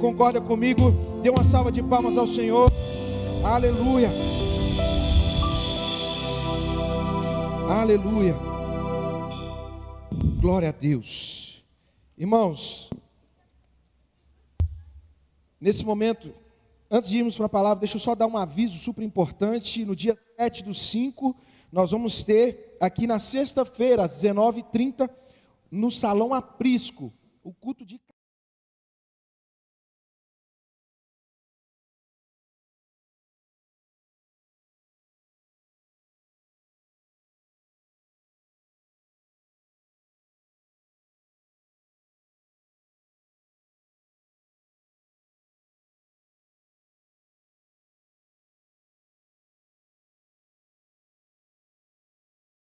concorda comigo, dê uma salva de palmas ao Senhor. Aleluia. Aleluia. Glória a Deus. Irmãos, nesse momento, antes de irmos para a palavra, deixa eu só dar um aviso super importante. No dia 7/5, nós vamos ter aqui na sexta-feira, às 19h30, no Salão Aprisco, o culto de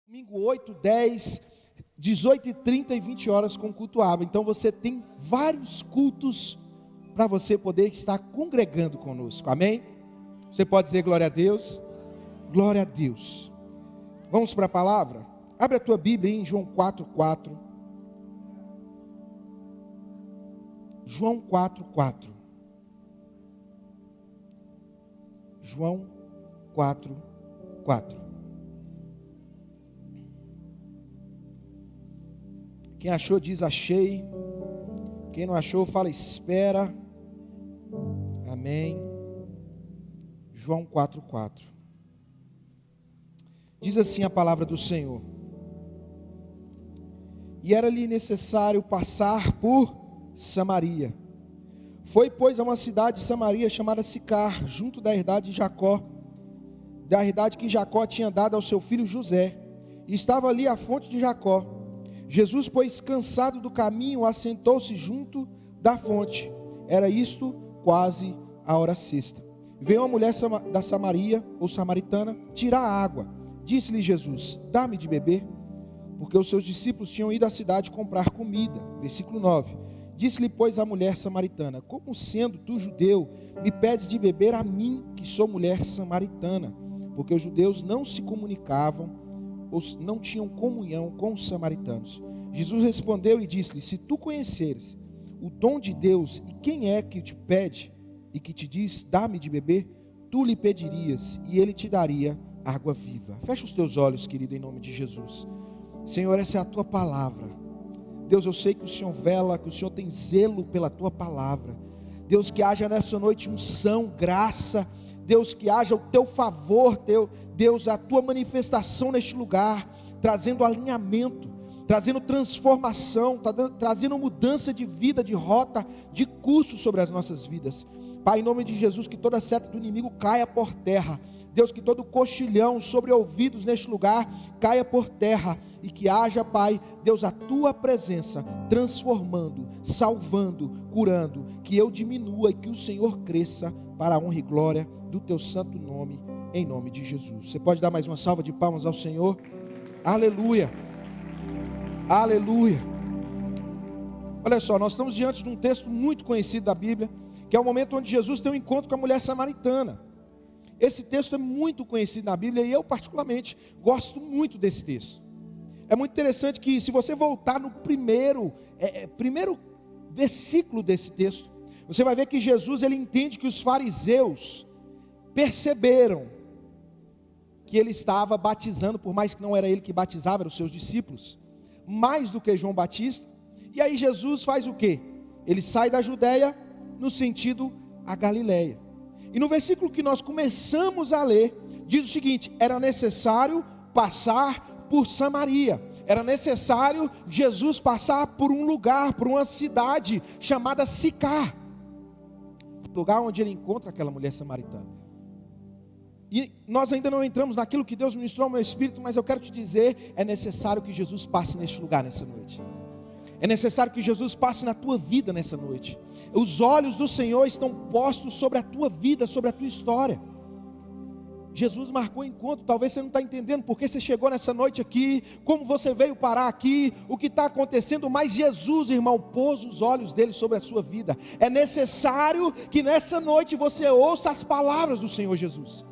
domingo 8, 10, 18h30 e 20 horas com culto aba. Então você tem vários cultos para você poder estar congregando conosco, amém? Você pode dizer glória a Deus? Glória a Deus. Vamos para a palavra? Abre a tua Bíblia em João 4:4. João 4:4. João 4:4. Quem achou diz achei. Quem não achou fala espera. Amém. João 4:4. Diz assim a palavra do Senhor: e era-lhe necessário passar por Samaria. Foi, pois, a uma cidade de Samaria chamada Sicar, junto da herdade de Jacó, da herdade que Jacó tinha dado ao seu filho José. E estava ali a fonte de Jacó. Jesus, pois, cansado do caminho, assentou-se junto da fonte. Era isto quase a hora sexta. Veio uma mulher da Samaria, ou samaritana, tirar a água. Disse-lhe Jesus: dá-me de beber. Porque os seus discípulos tinham ido à cidade comprar comida. Versículo 9. Disse-lhe, pois, a mulher samaritana: como sendo tu judeu, me pedes de beber a mim, que sou mulher samaritana? Porque os judeus não se comunicavam, ou não tinham comunhão com os samaritanos. Jesus respondeu e disse-lhe: se tu conheceres o dom de Deus, e quem é que te pede e que te diz, dá-me de beber, tu lhe pedirias, e ele te daria água viva. Fecha os teus olhos, querido, em nome de Jesus. Senhor, essa é a tua palavra. Deus, eu sei que o Senhor vela, que o Senhor tem zelo pela tua palavra. Deus, que haja nessa noite unção, graça. Deus, que haja o teu favor, Deus, a tua manifestação neste lugar, trazendo alinhamento, trazendo transformação, trazendo mudança de vida, de rota, de curso sobre as nossas vidas. Pai, em nome de Jesus, que toda seta do inimigo caia por terra. Deus, que todo coxilhão sobre ouvidos neste lugar caia por terra, e que haja, Pai, Deus, a tua presença transformando, salvando, curando, que eu diminua e que o Senhor cresça para a honra e glória do teu santo nome, em nome de Jesus. Você pode dar mais uma salva de palmas ao Senhor? Aleluia, aleluia. Olha só, nós estamos diante de um texto muito conhecido da Bíblia, que é o momento onde Jesus tem um encontro com a mulher samaritana. Esse texto é muito conhecido na Bíblia, e eu particularmente gosto muito desse texto. É muito interessante que, se você voltar no primeiro versículo desse texto, você vai ver que Jesus, ele entende que os fariseus perceberam que ele estava batizando, por mais que não era ele que batizava, eram os seus discípulos, mais do que João Batista. E aí Jesus faz o quê? Ele sai da Judeia no sentido a Galileia. E no versículo que nós começamos a ler, diz o seguinte: era necessário passar por Samaria. Era necessário Jesus passar por um lugar, por uma cidade chamada Sicar, lugar onde ele encontra aquela mulher samaritana. E nós ainda não entramos naquilo que Deus ministrou ao meu espírito, mas eu quero te dizer, é necessário que Jesus passe neste lugar nessa noite. É necessário que Jesus passe na tua vida nessa noite. Os olhos do Senhor estão postos sobre a tua vida, sobre a tua história. Jesus marcou encontro. Talvez você não está entendendo porque você chegou nessa noite aqui, como você veio parar aqui, o que está acontecendo, mas Jesus, irmão, pôs os olhos dele sobre a sua vida. É necessário que nessa noite você ouça as palavras do Senhor Jesus.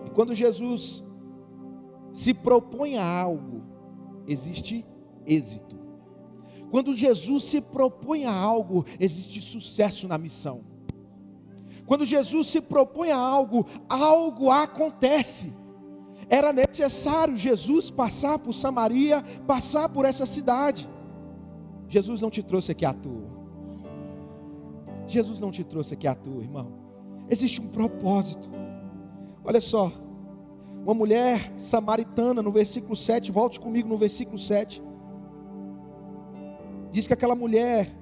E quando Jesus se propõe a algo, existe êxito. Quando Jesus se propõe a algo, existe sucesso na missão. Quando Jesus se propõe a algo, algo acontece. Era necessário Jesus passar por Samaria, passar por essa cidade. Jesus não te trouxe aqui à toa. Jesus não te trouxe aqui à toa, irmão. Existe um propósito. Olha só, uma mulher samaritana, no versículo 7, volte comigo no versículo 7. Diz que aquela mulher,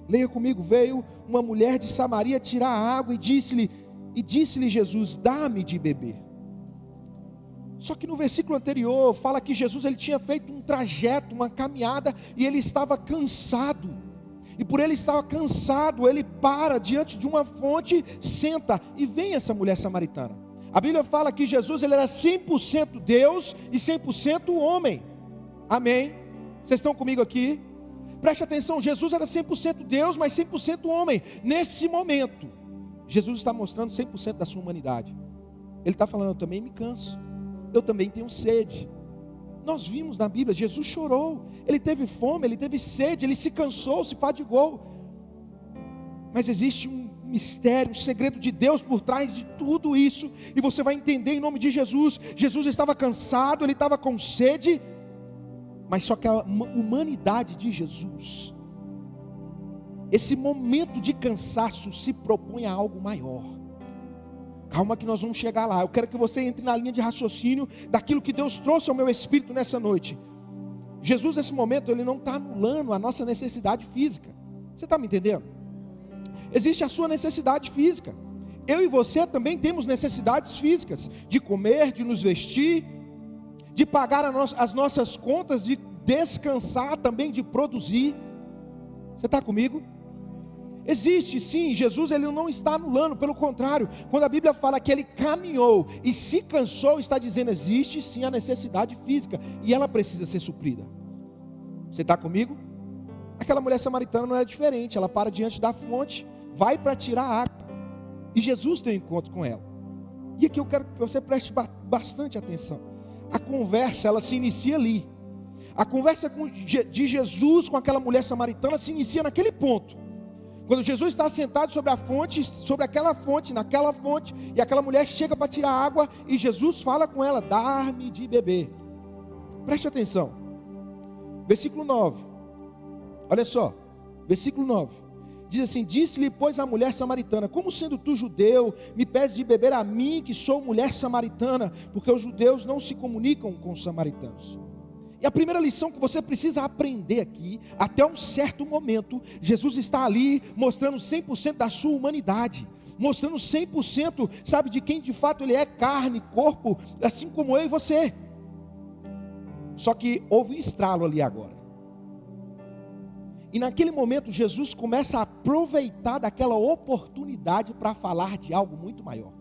leia comigo, veio uma mulher de Samaria tirar água e disse-lhe Jesus, dá-me de beber. Só que no versículo anterior, fala que Jesus ele tinha feito um trajeto, uma caminhada, e ele estava cansado. E por ele estar cansado, ele para diante de uma fonte, senta, e vem essa mulher samaritana. A Bíblia fala que Jesus ele era 100% Deus e 100% homem. Amém? Vocês estão comigo aqui? Preste atenção, Jesus era 100% Deus, mas 100% homem. Nesse momento, Jesus está mostrando 100% da sua humanidade. Ele está falando, eu também me canso, eu também tenho sede. Nós vimos na Bíblia, Jesus chorou, ele teve fome, ele teve sede, ele se cansou, se fadigou. Mas existe um mistério, um segredo de Deus por trás de tudo isso, e você vai entender em nome de Jesus. Jesus estava cansado, ele estava com sede, mas só que a humanidade de Jesus, esse momento de cansaço se propõe a algo maior. Calma que nós vamos chegar lá. Eu quero que você entre na linha de raciocínio daquilo que Deus trouxe ao meu espírito nessa noite. Jesus nesse momento, ele não está anulando a nossa necessidade física. Você está me entendendo? Existe a sua necessidade física. Eu e você também temos necessidades físicas, de comer, de nos vestir, de pagar as nossas contas, de descansar também, de produzir. Você está comigo? Existe sim, Jesus ele não está anulando, pelo contrário, quando a Bíblia fala que ele caminhou e se cansou, está dizendo, existe sim a necessidade física, e ela precisa ser suprida. Você está comigo? Aquela mulher samaritana não era diferente, ela para diante da fonte, vai para tirar água, e Jesus tem um encontro com ela. E aqui eu quero que você preste bastante atenção. A conversa, ela se inicia ali. A conversa de Jesus com aquela mulher samaritana se inicia naquele ponto. Quando Jesus está sentado sobre a fonte, sobre aquela fonte, naquela fonte, e aquela mulher chega para tirar água, e Jesus fala com ela, dá-me de beber. Preste atenção. Versículo 9. Olha só, versículo 9. Diz assim, disse-lhe, pois, a mulher samaritana, como sendo tu judeu, me pedes de beber a mim, que sou mulher samaritana, porque os judeus não se comunicam com os samaritanos. E a primeira lição que você precisa aprender aqui, até um certo momento, Jesus está ali mostrando 100% da sua humanidade, mostrando 100%, sabe, de quem de fato ele é, carne, corpo, assim como eu e você. Só que houve um estralo ali agora. E naquele momento Jesus começa a aproveitar daquela oportunidade para falar de algo muito maior.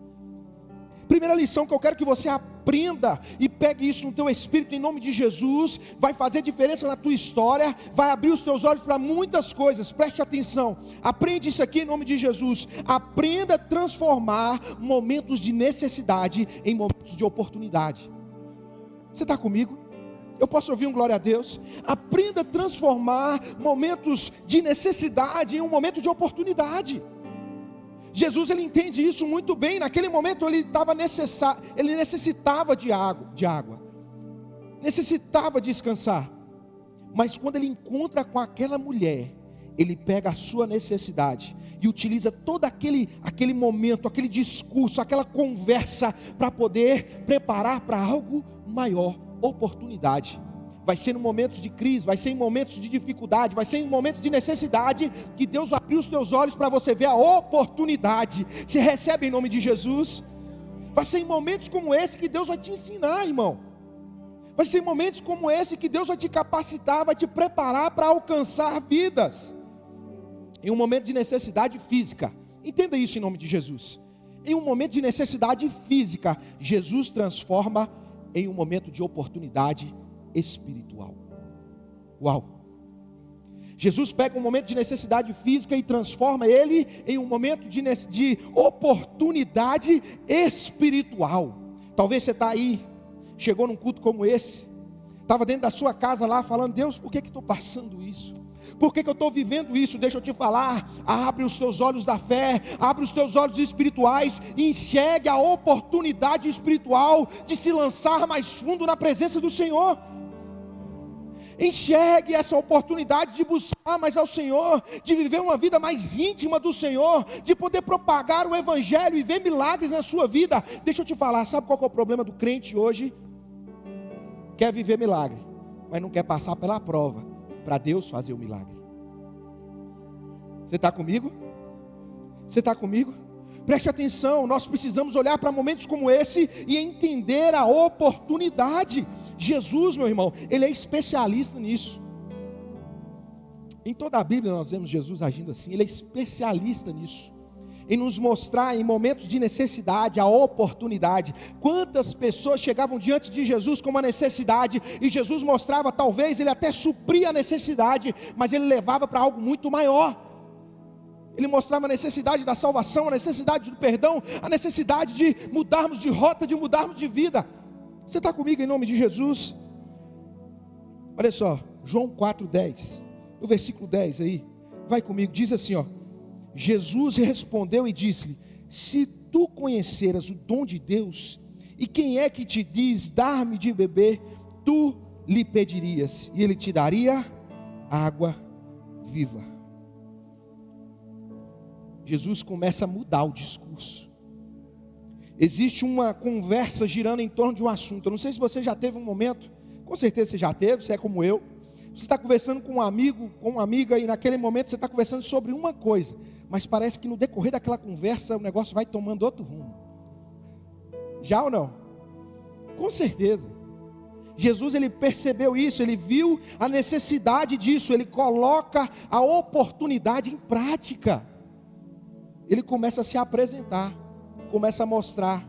Primeira lição que eu quero que você aprenda e pegue isso no teu espírito em nome de Jesus, vai fazer diferença na tua história, vai abrir os teus olhos para muitas coisas. Preste atenção, aprende isso aqui em nome de Jesus. Aprenda a transformar momentos de necessidade em momentos de oportunidade. Você está comigo? Eu posso ouvir um glória a Deus? Aprenda a transformar momentos de necessidade em um momento de oportunidade. Jesus ele entende isso muito bem. Naquele momento ele necessitava de água, necessitava descansar. Mas quando ele encontra com aquela mulher, ele pega a sua necessidade e utiliza todo aquele momento, aquele discurso, aquela conversa para poder preparar para algo maior. Oportunidade. Vai ser em momentos de crise, vai ser em momentos de dificuldade, vai ser em momentos de necessidade que Deus vai abrir os teus olhos para você ver a oportunidade. Você recebe em nome de Jesus? Vai ser em momentos como esse que Deus vai te ensinar, irmão. Vai ser em momentos como esse que Deus vai te capacitar, vai te preparar para alcançar vidas. Em um momento de necessidade física, entenda isso em nome de Jesus. Em um momento de necessidade física, Jesus transforma em um momento de oportunidade espiritual. Uau! Jesus pega um momento de necessidade física e transforma ele em um momento de oportunidade espiritual. Talvez você está aí, chegou num culto como esse, estava dentro da sua casa lá falando, Deus, por que estou passando isso? Por que eu estou vivendo isso? Deixa eu te falar. Abre os teus olhos da fé, abre os teus olhos espirituais e enxergue a oportunidade espiritual de se lançar mais fundo na presença do Senhor. Enxergue essa oportunidade de buscar mais ao Senhor, de viver uma vida mais íntima do Senhor, de poder propagar o Evangelho e ver milagres na sua vida. Deixa eu te falar, sabe qual que é o problema do crente hoje? Quer viver milagre, mas não quer passar pela prova, para Deus fazer o milagre. Você está comigo? Você está comigo? Preste atenção, nós precisamos olhar para momentos como esse e entender a oportunidade. Jesus, meu irmão, ele é especialista nisso. Em toda a Bíblia nós vemos Jesus agindo assim, ele é especialista nisso. Em nos mostrar em momentos de necessidade, a oportunidade. Quantas pessoas chegavam diante de Jesus com uma necessidade, e Jesus mostrava, talvez ele até supria a necessidade, mas ele levava para algo muito maior. Ele mostrava a necessidade da salvação, a necessidade do perdão, a necessidade de mudarmos de rota, de mudarmos de vida. Você está comigo em nome de Jesus? Olha só, João 4,10, no versículo 10 aí, vai comigo, diz assim, ó: Jesus respondeu e disse-lhe: se tu conheceras o dom de Deus, e quem é que te diz dar-me de beber, tu lhe pedirias, e ele te daria água viva. Jesus começa a mudar o discurso. Existe uma conversa girando em torno de um assunto. Eu não sei se você já teve um momento, com certeza você já teve, você é como eu. Você está conversando com um amigo, com uma amiga, e naquele momento você está conversando sobre uma coisa, mas parece que no decorrer daquela conversa o negócio vai tomando outro rumo. Já ou não? Com certeza. Jesus, ele percebeu isso, ele viu a necessidade disso, ele coloca a oportunidade em prática. Ele começa a se apresentar, começa a mostrar.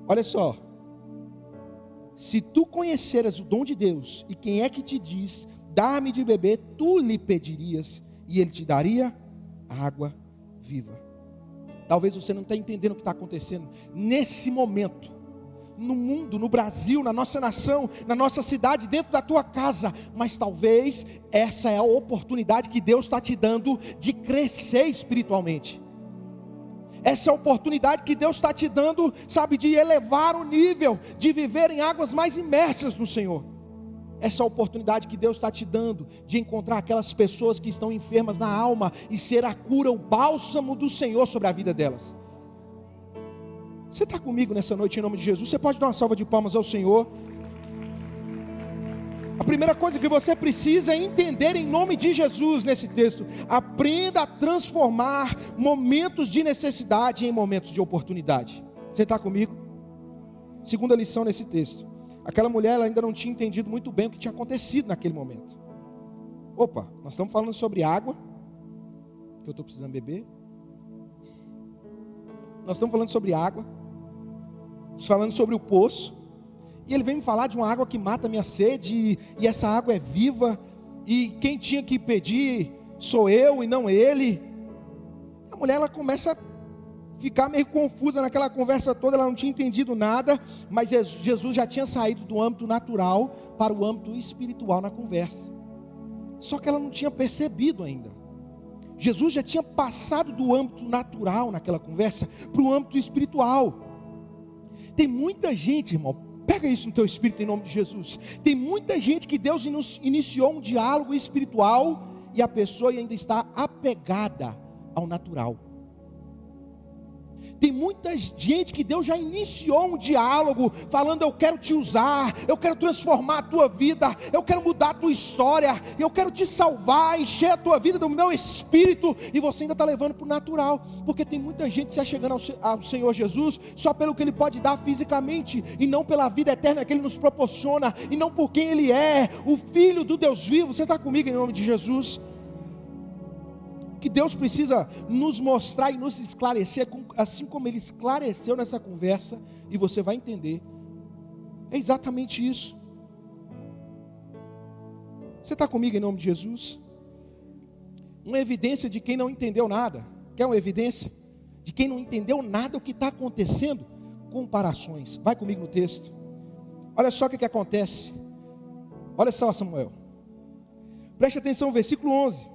Olha só: se tu conheceras o dom de Deus, e quem é que te diz, dá-me de beber, tu lhe pedirias, e ele te daria água viva. Talvez você não esteja entendendo o que está acontecendo nesse momento, no mundo, no Brasil, na nossa nação, na nossa cidade, dentro da tua casa, mas talvez essa é a oportunidade que Deus está te dando de crescer espiritualmente. Essa é a oportunidade que Deus está te dando, sabe, de elevar o nível, de viver em águas mais imersas no Senhor. Essa é a oportunidade que Deus está te dando, de encontrar aquelas pessoas que estão enfermas na alma, e ser a cura, o bálsamo do Senhor sobre a vida delas. Você está comigo nessa noite em nome de Jesus? Você pode dar uma salva de palmas ao Senhor? A primeira coisa que você precisa é entender em nome de Jesus nesse texto: aprenda a transformar momentos de necessidade em momentos de oportunidade. Você está comigo? Segunda lição nesse texto: aquela mulher, ela ainda não tinha entendido muito bem o que tinha acontecido naquele momento. Opa, nós estamos falando sobre água, que eu estou precisando beber. Nós estamos falando sobre água, falando sobre o poço. E ele vem me falar de uma água que mata a minha sede, e essa água é viva, e quem tinha que pedir sou eu e não ele. A mulher, ela começa a ficar meio confusa naquela conversa toda, ela não tinha entendido nada, mas Jesus já tinha saído do âmbito natural para o âmbito espiritual na conversa. Só que ela não tinha percebido ainda. Jesus já tinha passado do âmbito natural naquela conversa para o âmbito espiritual. Tem muita gente, irmão, pega isso no teu espírito em nome de Jesus. Tem muita gente que Deus iniciou um diálogo espiritual, e a pessoa ainda está apegada ao natural. Tem muita gente que Deus já iniciou um diálogo, falando: eu quero te usar, eu quero transformar a tua vida, eu quero mudar a tua história, eu quero te salvar, encher a tua vida do meu espírito, e você ainda está levando para o natural, porque tem muita gente se achegando ao Senhor Jesus só pelo que Ele pode dar fisicamente, e não pela vida eterna que Ele nos proporciona, e não por quem Ele é, o Filho do Deus vivo. Você está comigo em nome de Jesus? Que Deus precisa nos mostrar e nos esclarecer, assim como Ele esclareceu nessa conversa, e você vai entender, é exatamente isso. Você está comigo em nome de Jesus? Uma evidência de quem não entendeu nada. Quer uma evidência? De quem não entendeu nada o que está acontecendo? Comparações. Vai comigo no texto. Olha só o que acontece. Olha só, Samuel. Preste atenção, versículo 11.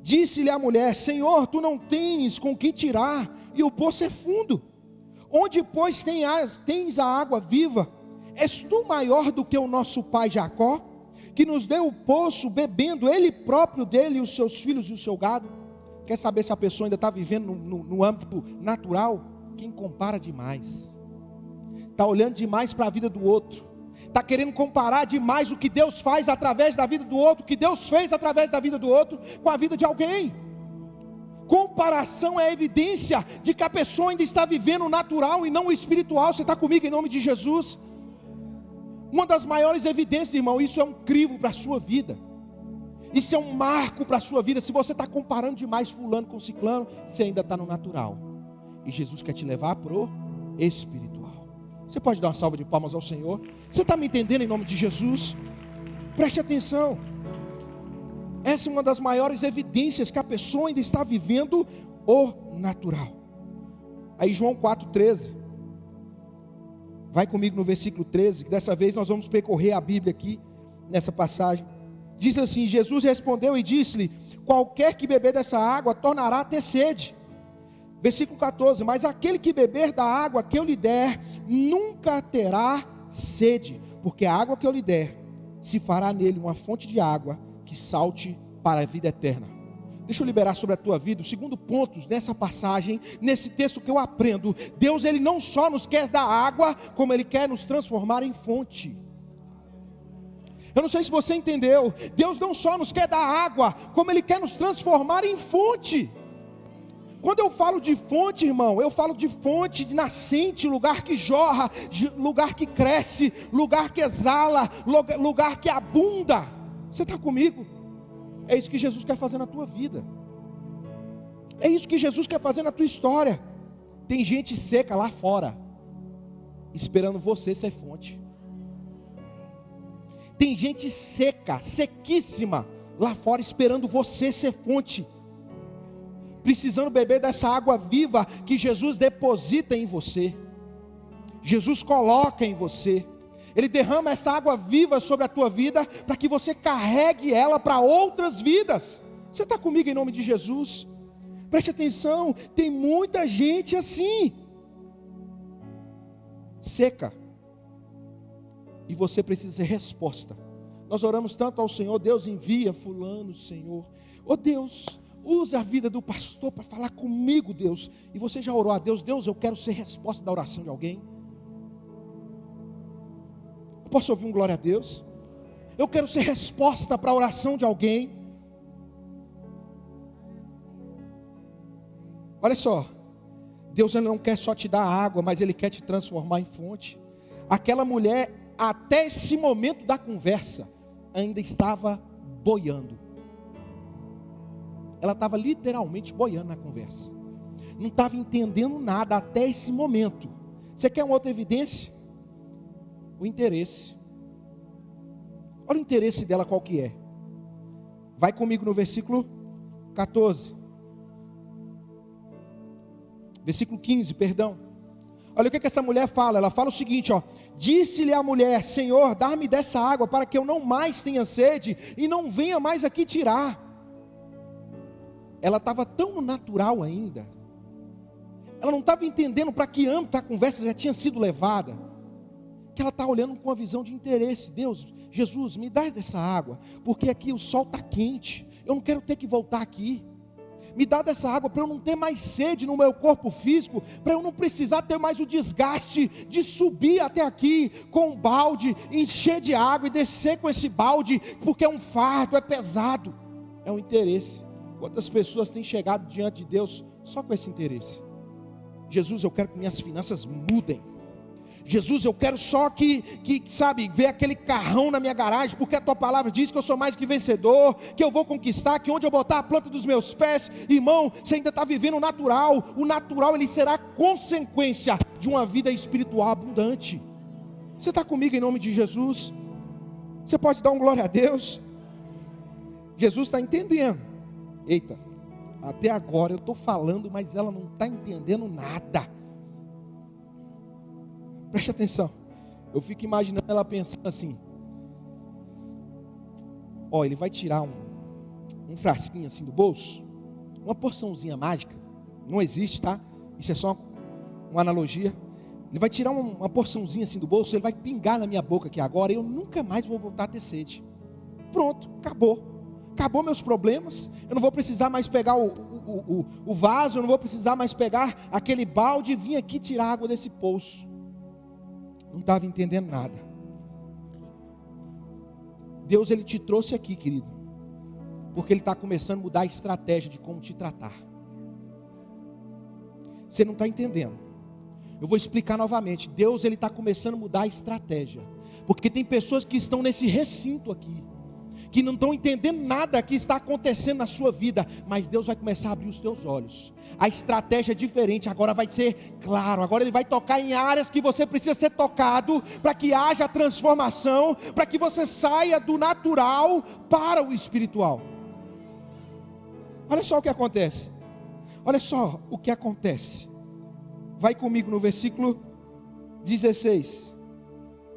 Disse-lhe a mulher: Senhor, tu não tens com que tirar, e o poço é fundo. Onde, pois, tens a água viva? És tu maior do que o nosso pai Jacó, que nos deu o poço, bebendo ele próprio dele, os seus filhos e o seu gado? Quer saber se a pessoa ainda está vivendo no âmbito natural? Quem compara demais, está olhando demais para a vida do outro, está querendo comparar demais o que Deus faz através da vida do outro, o que Deus fez através da vida do outro, com a vida de alguém. Comparação é evidência de que a pessoa ainda está vivendo o natural e não o espiritual. Você está comigo em nome de Jesus? Uma das maiores evidências, irmão, isso é um crivo para a sua vida, isso é um marco para a sua vida. Se você está comparando demais fulano com ciclano, você ainda está no natural, e Jesus quer te levar para o espiritual. Você pode dar uma salva de palmas ao Senhor? Você está me entendendo em nome de Jesus? Preste atenção. Essa é uma das maiores evidências que a pessoa ainda está vivendo o natural. Aí João 4,13. Vai comigo no versículo 13, que dessa vez nós vamos percorrer a Bíblia aqui, nessa passagem. Diz assim: Jesus respondeu e disse-lhe: qualquer que beber dessa água tornará a ter sede. Versículo 14: mas aquele que beber da água que eu lhe der, nunca terá sede, porque a água que eu lhe der, se fará nele uma fonte de água, que salte para a vida eterna. Deixa eu liberar sobre a tua vida o segundo ponto nessa passagem, nesse texto que eu aprendo. Deus, Ele não só nos quer dar água, como Ele quer nos transformar em fonte. Eu não sei se você entendeu. Deus não só nos quer dar água, como Ele quer nos transformar em fonte. Quando eu falo de fonte, irmão, eu falo de fonte, de nascente, lugar que jorra, lugar que cresce, lugar que exala, lugar que abunda. Você está comigo? É isso que Jesus quer fazer na tua vida. É isso que Jesus quer fazer na tua história. Tem gente seca lá fora, esperando você ser fonte. Tem gente seca, sequíssima, lá fora, esperando você ser fonte, precisando beber dessa água viva que Jesus deposita em você, Jesus coloca em você. Ele derrama essa água viva sobre a tua vida, para que você carregue ela para outras vidas. Você está comigo em nome de Jesus? Preste atenção, tem muita gente assim, seca, e você precisa ser resposta. Nós oramos tanto ao Senhor: Deus, envia fulano, Senhor. Oh Deus, usa a vida do pastor para falar comigo, Deus. E você já orou a Deus: Deus, eu quero ser resposta da oração de alguém. Posso ouvir um glória a Deus? Eu quero ser resposta para a oração de alguém. Olha só, Deus, Ele não quer só te dar água, mas Ele quer te transformar em fonte. Aquela mulher, até esse momento da conversa, ainda estava boiando. Ela estava literalmente boiando na conversa, não estava entendendo nada até esse momento. Você quer uma outra evidência? O interesse. Olha o interesse dela, qual que é. Vai comigo no versículo 14. Versículo 15, perdão. Olha o que essa mulher fala. Ela fala o seguinte, ó: disse-lhe a mulher: Senhor, dá-me dessa água, para que eu não mais tenha sede, e não venha mais aqui tirar. Ela estava tão no natural ainda, ela não estava entendendo para que âmbito a conversa já tinha sido levada, que ela está olhando com uma visão de interesse. Deus, Jesus, me dá dessa água, porque aqui o sol está quente, eu não quero ter que voltar aqui. Me dá dessa água para eu não ter mais sede no meu corpo físico, para eu não precisar ter mais o desgaste de subir até aqui com um balde, encher de água e descer com esse balde, porque é um fardo, é pesado. É um interesse. Quantas pessoas têm chegado diante de Deus só com esse interesse? Jesus, eu quero que minhas finanças mudem. Jesus, eu quero só que sabe, ver aquele carrão na minha garagem, porque a tua palavra diz que eu sou mais que vencedor, que eu vou conquistar, que onde eu botar a planta dos meus pés. Irmão, você ainda está vivendo o natural ele será consequência de uma vida espiritual abundante. Você está comigo em nome de Jesus? Você pode dar um glória a Deus? Jesus está entendendo. Eita, até agora eu estou falando, mas ela não está entendendo nada. Preste atenção. Eu fico imaginando ela pensando assim: Ó, ele vai tirar um frasquinho assim do bolso, uma porçãozinha mágica, não existe, tá? Isso é só uma analogia. Ele vai tirar uma porçãozinha assim do bolso, ele vai pingar na minha boca aqui agora, e eu nunca mais vou voltar a ter sede. Pronto, acabou meus problemas, eu não vou precisar mais pegar o vaso, eu não vou precisar mais pegar aquele balde e vir aqui tirar água desse poço. Não estava entendendo nada. Deus, Ele te trouxe aqui, querido, porque Ele está começando a mudar a estratégia de como te tratar. Você não está entendendo. Eu vou explicar novamente. Deus, Ele está começando a mudar a estratégia, porque tem pessoas que estão nesse recinto aqui, que não estão entendendo nada que está acontecendo na sua vida, mas Deus vai começar a abrir os teus olhos. A estratégia é diferente, agora vai ser claro, agora Ele vai tocar em áreas que você precisa ser tocado, para que haja transformação, para que você saia do natural para o espiritual. Olha só o que acontece, olha só o que acontece, vai comigo no versículo 16,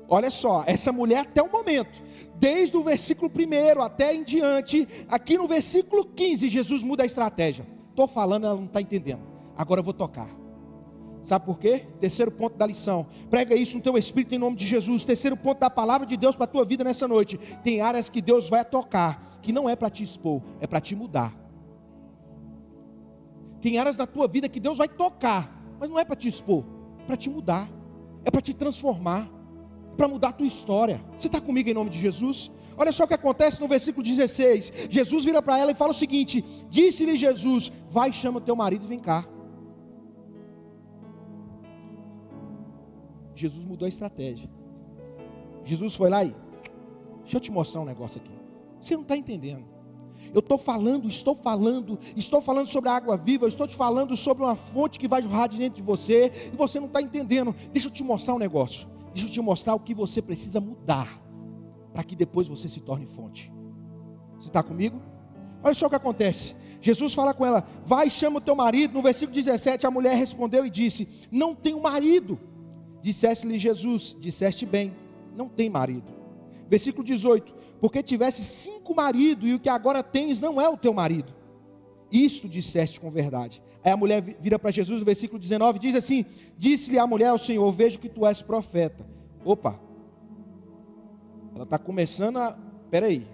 olha só, essa mulher até o momento, desde o versículo 1 até em diante, aqui no versículo 15, Jesus muda a estratégia. Estou falando, ela não está entendendo. Agora eu vou tocar. Sabe por quê? Terceiro ponto da lição. Prega isso no teu espírito em nome de Jesus. Terceiro ponto da palavra de Deus para a tua vida nessa noite. Tem áreas que Deus vai tocar, que não é para te expor, é para te mudar. Tem áreas da tua vida que Deus vai tocar, mas não é para te expor, é para te mudar, é para te transformar, é para mudar a tua história. Você está comigo em nome de Jesus? Olha só o que acontece no versículo 16. Jesus vira para ela e fala o seguinte: disse-lhe Jesus, vai, chama o teu marido e vem cá. Jesus mudou a estratégia. Jesus foi lá e, deixa eu te mostrar um negócio aqui. Você não está entendendo. Eu estou falando sobre a água viva, eu estou te falando sobre uma fonte que vai jorrar de dentro de você, e você não está entendendo. Deixa eu te mostrar um negócio. Deixa eu te mostrar o que você precisa mudar, para que depois você se torne fonte. Você está comigo? Olha só o que acontece. Jesus fala com ela, vai, chama o teu marido. No versículo 17, a mulher respondeu e disse, não tenho marido. Dissesse-lhe Jesus, disseste bem, não tem marido. Versículo 18, porque tivesse 5 maridos, e o que agora tens não é o teu marido. Isto disseste com verdade. Aí a mulher vira para Jesus, no versículo 19, diz assim, disse-lhe a mulher ao Senhor, vejo que tu és profeta. Opa, ela está começando a, peraí,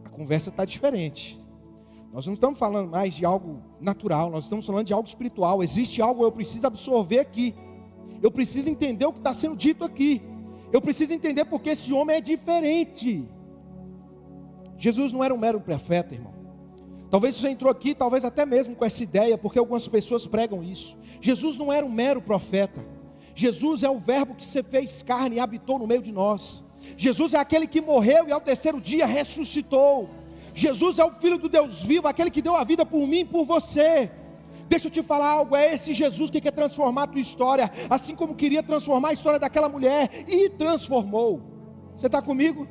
a conversa está diferente. Nós não estamos falando mais de algo natural, nós estamos falando de algo espiritual. Existe algo que eu preciso absorver aqui. Eu preciso entender o que está sendo dito aqui. Eu preciso entender porque esse homem é diferente. Jesus não era um mero profeta, irmão. Talvez você entrou aqui, talvez até mesmo com essa ideia, porque algumas pessoas pregam isso. Jesus não era um mero profeta. Jesus é o verbo que se fez carne e habitou no meio de nós. Jesus é aquele que morreu e ao terceiro dia ressuscitou. Jesus é o Filho do Deus vivo, aquele que deu a vida por mim e por você. Deixa eu te falar algo, é esse Jesus que quer transformar a tua história, assim como queria transformar a história daquela mulher, e transformou. Você está comigo?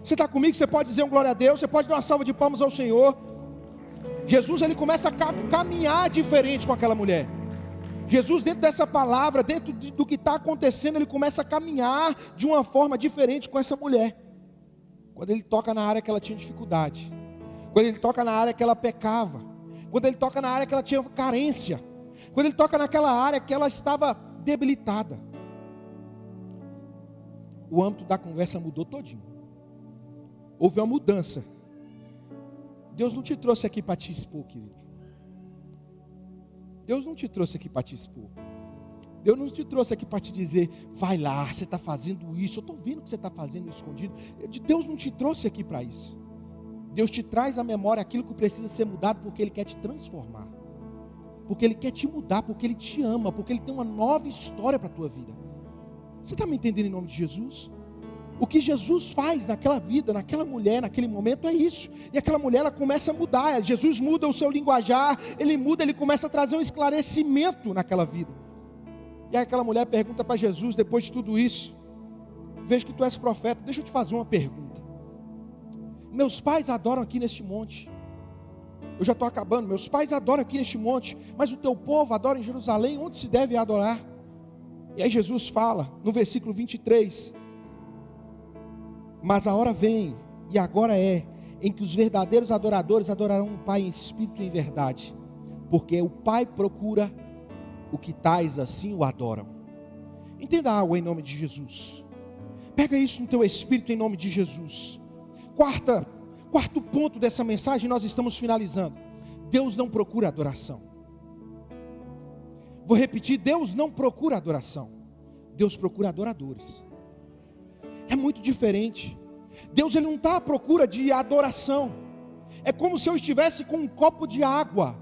Você está comigo? Você pode dizer um glória a Deus, você pode dar uma salva de palmas ao Senhor. Jesus, ele começa a caminhar diferente com aquela mulher. Jesus, dentro dessa palavra, dentro do que está acontecendo, ele começa a caminhar de uma forma diferente com essa mulher. Quando ele toca na área que ela tinha dificuldade, quando ele toca na área que ela pecava, quando ele toca na área que ela tinha carência, quando ele toca naquela área que ela estava debilitada, o âmbito da conversa mudou todinho. Houve uma mudança. Deus não te trouxe aqui para te expor, querido. Deus não te trouxe aqui para te expor. Deus não te trouxe aqui para te dizer, vai lá, você está fazendo isso, eu estou vendo que você está fazendo isso escondido. Deus não te trouxe aqui para isso. Deus te traz à memória aquilo que precisa ser mudado, porque Ele quer te transformar, porque Ele quer te mudar, porque Ele te ama, porque Ele tem uma nova história para a tua vida. Você está me entendendo em nome de Jesus? O que Jesus faz naquela vida, naquela mulher, naquele momento é isso. E aquela mulher, ela começa a mudar. Jesus muda o seu linguajar, ele muda, ele começa a trazer um esclarecimento naquela vida. E aí aquela mulher pergunta para Jesus, depois de tudo isso, vejo que tu és profeta, deixa eu te fazer uma pergunta. Meus pais adoram aqui neste monte. Eu já estou acabando. Meus pais adoram aqui neste monte, mas o teu povo adora em Jerusalém, onde se deve adorar? E aí Jesus fala, no versículo 23, mas a hora vem, e agora é, em que os verdadeiros adoradores adorarão o Pai em espírito e em verdade, porque o Pai procura o que tais assim o adoram. Entenda algo em nome de Jesus. Pega isso no teu espírito em nome de Jesus. Quarto ponto dessa mensagem, nós estamos finalizando. Deus não procura adoração. Vou repetir, Deus não procura adoração. Deus procura adoradores. É muito diferente. Deus ele não está à procura de adoração. É como se eu estivesse com um copo de água,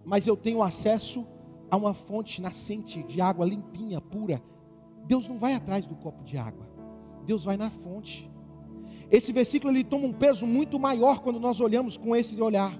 mas eu tenho acesso a uma fonte nascente de água limpinha, pura. Deus não vai atrás do copo de água. Deus vai na fonte. Esse versículo ele toma um peso muito maior quando nós olhamos com esse olhar.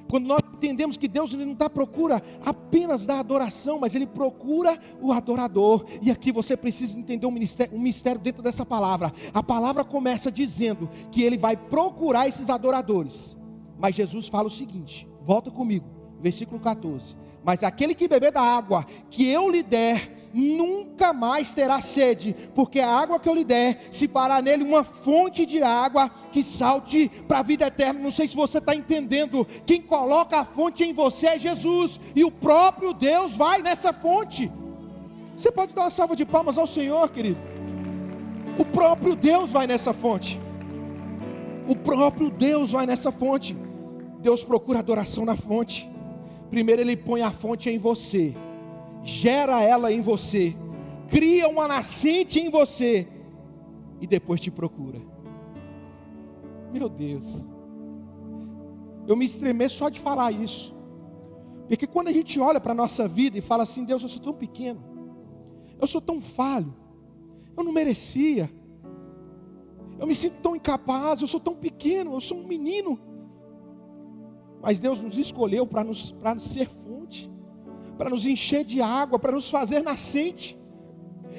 Quando nós entendemos que Deus ele não está à procura apenas da adoração, mas Ele procura o adorador. E aqui você precisa entender um mistério dentro dessa palavra. A palavra começa dizendo que Ele vai procurar esses adoradores. Mas Jesus fala o seguinte, volta comigo, versículo 14. Mas aquele que beber da água que eu lhe der, nunca mais terá sede, porque a água que eu lhe der, se fará nele uma fonte de água que salte para a vida eterna. Não sei se você está entendendo, quem coloca a fonte em você é Jesus, e o próprio Deus vai nessa fonte. Você pode dar uma salva de palmas ao Senhor, querido. O próprio Deus vai nessa fonte. O próprio Deus vai nessa fonte. Deus procura adoração na fonte. Primeiro Ele põe a fonte em você, gera ela em você, cria uma nascente em você, e depois te procura. Meu Deus, eu me estremeço só de falar isso, porque quando a gente olha para a nossa vida e fala assim, Deus, eu sou tão pequeno, eu sou tão falho, eu não merecia, eu me sinto tão incapaz, eu sou tão pequeno, eu sou um menino. Mas Deus nos escolheu para nos ser fonte, para nos encher de água, para nos fazer nascente.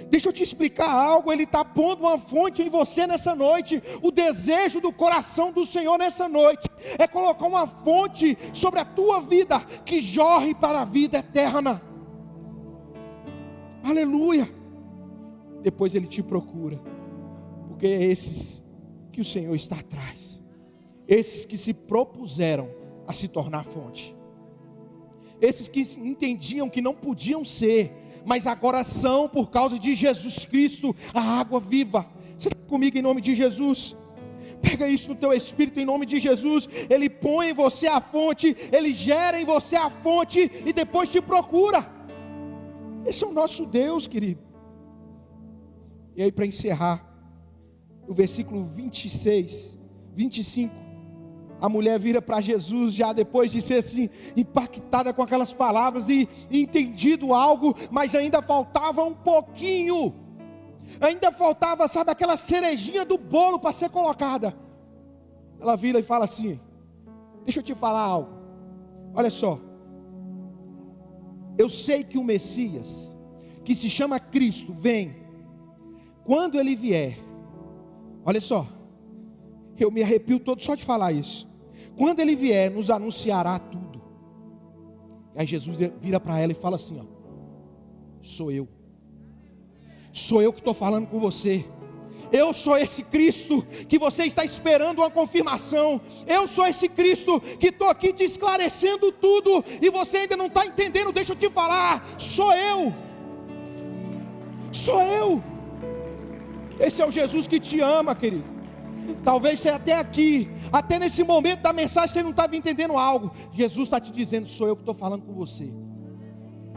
Deixa eu te explicar algo, Ele está pondo uma fonte em você nessa noite. O desejo do coração do Senhor nessa noite é colocar uma fonte sobre a tua vida, que jorre para a vida eterna. Aleluia. Depois Ele te procura, porque é esses que o Senhor está atrás, esses que se propuseram a se tornar fonte, esses que entendiam que não podiam ser, mas agora são por causa de Jesus Cristo, a água viva. Você está comigo em nome de Jesus? Pega isso no teu espírito em nome de Jesus. Ele põe em você a fonte, Ele gera em você a fonte e depois te procura. Esse é o nosso Deus, querido. E aí, para encerrar, no versículo 26, 25, a mulher vira para Jesus, já depois de ser assim, impactada com aquelas palavras e entendido algo, mas ainda faltava um pouquinho, ainda faltava, sabe, aquela cerejinha do bolo para ser colocada. Ela vira e fala assim, deixa eu te falar algo, olha só, eu sei que o Messias, que se chama Cristo, vem, quando Ele vier, olha só, eu me arrepio todo só de falar isso. Quando Ele vier, nos anunciará tudo. Aí Jesus vira para ela e fala assim, ó, sou eu que estou falando com você. Eu sou esse Cristo que você está esperando uma confirmação. Eu sou esse Cristo que estou aqui te esclarecendo tudo e você ainda não está entendendo. Deixa eu te falar, sou eu. Esse é o Jesus que te ama, querido. Talvez você até aqui, até nesse momento da mensagem, você não estava entendendo algo. Jesus está te dizendo, sou eu que estou falando com você.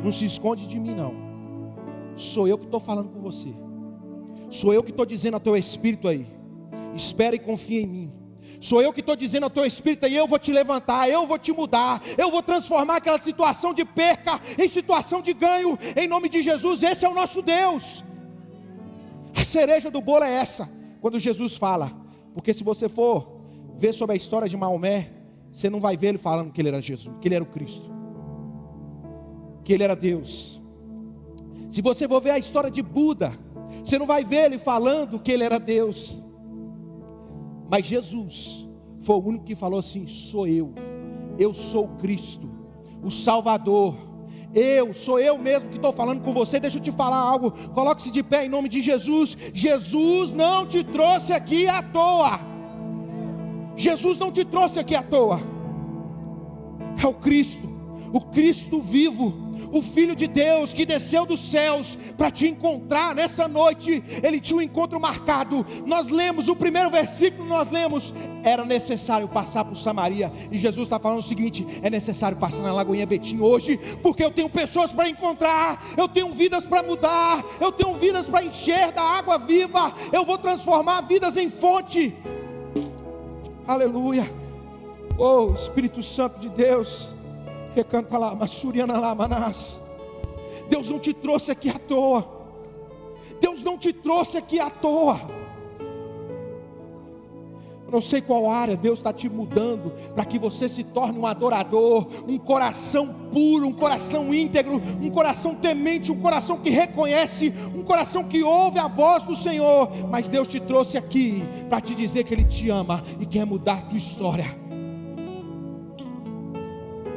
Não se esconde de mim não. Sou eu que estou falando com você. Sou eu que estou dizendo ao teu espírito aí, espera e confia em mim. Sou eu que estou dizendo ao teu espírito aí, eu vou te levantar, eu vou te mudar, eu vou transformar aquela situação de perca em situação de ganho, em nome de Jesus. Esse é o nosso Deus. A cereja do bolo é essa, quando Jesus fala. Porque se você for ver sobre a história de Maomé, você não vai ver ele falando que ele era Jesus, que ele era o Cristo, que ele era Deus. Se você for ver a história de Buda, você não vai ver ele falando que ele era Deus. Mas Jesus foi o único que falou assim, sou eu sou o Cristo, o Salvador. Sou eu mesmo que estou falando com você. Deixa eu te falar algo, coloque-se de pé em nome de Jesus. Jesus não te trouxe aqui à toa. Jesus não te trouxe aqui à toa. É o Cristo vivo, o Filho de Deus que desceu dos céus para te encontrar nessa noite. Ele tinha um encontro marcado. Nós lemos o primeiro versículo, era necessário passar por Samaria, e Jesus está falando o seguinte: é necessário passar na Lagoinha Betim hoje, porque eu tenho pessoas para encontrar, eu tenho vidas para mudar, eu tenho vidas para encher da água viva, eu vou transformar vidas em fonte. Aleluia. Oh, Espírito Santo de Deus, recanta lá, Massuriana lá, Manás. Deus não te trouxe aqui à toa. Deus não te trouxe aqui à toa. Eu não sei qual área Deus está te mudando, para que você se torne um adorador, um coração puro, um coração íntegro, um coração temente, um coração que reconhece, um coração que ouve a voz do Senhor. Mas Deus te trouxe aqui para te dizer que Ele te ama e quer mudar a tua história.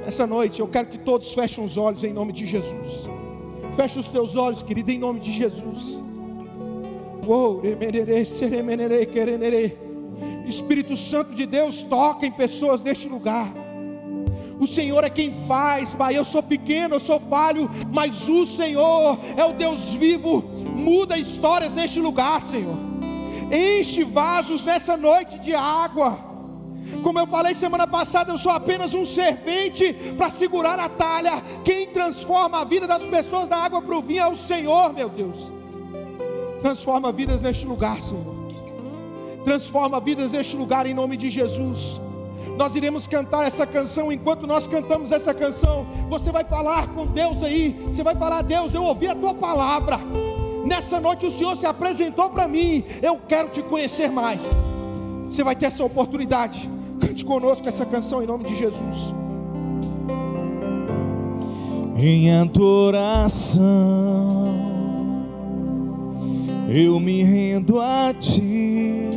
Essa noite eu quero que todos fechem os olhos em nome de Jesus. Feche os teus olhos, querido, em nome de Jesus. Espírito Santo de Deus, toca em pessoas neste lugar. O Senhor é quem faz, Pai. Eu sou pequeno, eu sou falho, mas o Senhor é o Deus vivo. Muda histórias neste lugar, Senhor. Enche vasos nessa noite de água. Como eu falei semana passada, eu sou apenas um servente para segurar a talha. Quem transforma a vida das pessoas da água para o vinho é o Senhor, meu Deus. Transforma vidas neste lugar, Senhor. Transforma vidas neste lugar em nome de Jesus. Nós iremos cantar essa canção. Enquanto nós cantamos essa canção, você vai falar com Deus aí. Você vai falar: Deus, eu ouvi a tua palavra. Nessa noite o Senhor se apresentou para mim. Eu quero te conhecer mais. Você vai ter essa oportunidade. Cante conosco essa canção em nome de Jesus. Em adoração eu me rendo a ti.